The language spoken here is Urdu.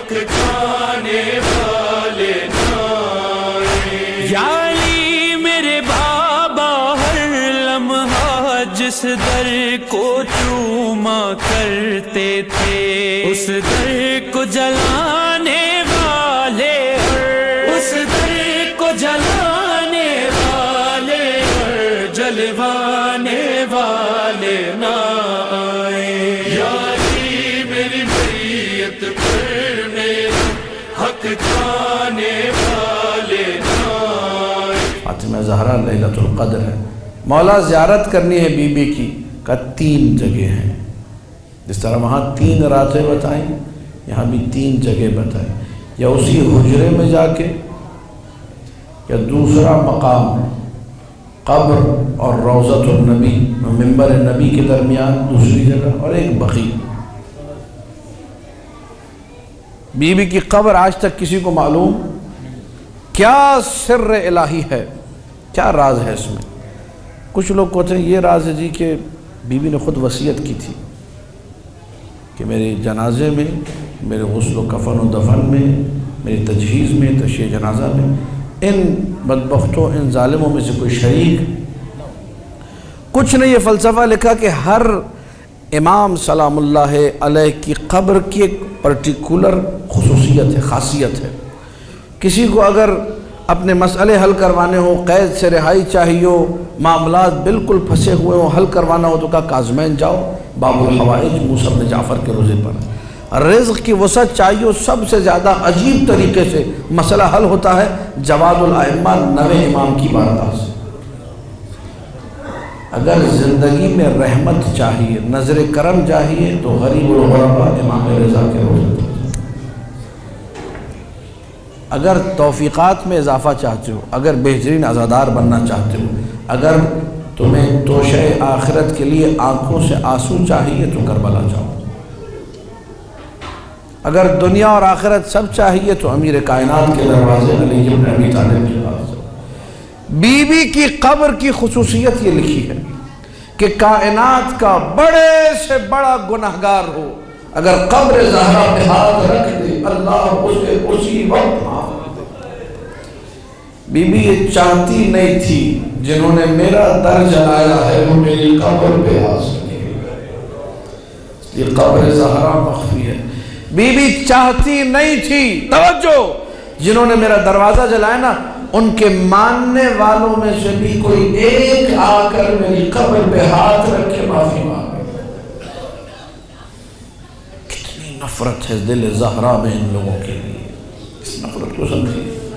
حق کھانے والے نائیں۔ یا علی میرے بابا ہر لمحہ جس در کو چوما کرتے تھے، اس در کو جلانے والے، اس در کو جلانے والے، جلوانے والے نہ آئیں۔ یا علی میری بیعت پر میرا حق کھانے والے نہ آئیں۔ فاطمہ زہرا لیلۃ القدر ہے، مولا زیارت کرنی ہے بی بی کی کا 3 جگہ ہیں، جس طرح وہاں 3 راتیں بتائیں، یہاں بھی 3 جگہ بتائیں، یا اسی حجرے میں جا کے، یا دوسرا مقام قبر اور روضۃ النبی منبر نبی کے درمیان دوسری جگہ، اور ایک بقیع۔ بی بی کی قبر آج تک کسی کو معلوم کیا سر الہی ہے، کیا راز ہے اس میں؟ کچھ لوگ کہتے ہیں یہ راز ہے جی کہ بی بی نے خود وصیت کی تھی کہ میرے جنازے میں، میرے غسل و کفن و دفن میں، میری تجہیز میں، تشییع جنازہ میں ان بدبختوں، ان ظالموں میں سے کوئی شریک۔ کچھ نے یہ فلسفہ لکھا کہ ہر امام سلام اللہ علیہ کی قبر کی ایک پرٹیکولر خصوصیت ہے، خاصیت ہے۔ کسی کو اگر اپنے مسئلے حل کروانے ہو، قید سے رہائی چاہیے ہو، معاملات بالکل پھنسے ہوئے ہوں، حل کروانا ہو تو کہا کاظمین جاؤ، باب الحوائج موسیٰ بن جعفر کے روزے پر۔ رزق کی وسعت چاہیے ہو، سب سے زیادہ عجیب طریقے سے مسئلہ حل ہوتا ہے جواد الائمہ 9 امام کی بارگاہ سے۔ اگر زندگی میں رحمت چاہیے، نظر کرم چاہیے تو غریب الغرباء امام رضا کے روزے پر۔ اگر توفیقات میں اضافہ چاہتے ہو، اگر بہترین عزادار بننا چاہتے ہو، اگر تمہیں توشہ آخرت کے لیے آنکھوں سے آنسو چاہیے تو کربلا جاؤ، اگر دنیا اور آخرت سب چاہیے تو امیر کائنات کے دروازے علی بن ابی طالب کے پاس جاؤ۔ بی بی کی قبر کی خصوصیت یہ لکھی ہے کہ کائنات کا بڑے سے بڑا گنہگار ہو، اگر قبر زہرا پہ ہاتھ رکھ دے اللہ اسے اسی وقت معاف کر دے۔ بی بی یہ چاہتی نہیں تھی جنہوں نے میرا در جلایا ہے وہ میری قبر پہ آ سکے، یہ قبر زہرا مخفی ہے۔ بی بی چاہتی نہیں تھی، توجہ، جنہوں نے میرا دروازہ جلایا نا ان کے ماننے والوں میں سے بھی کوئی ایک آ کر میری قبر پہ ہاتھ رکھ کے معافی مانگے۔ کتنی نفرت ہے دل زہرا میں ان لوگوں کے لیے، اس نفرت کو سمجھیے۔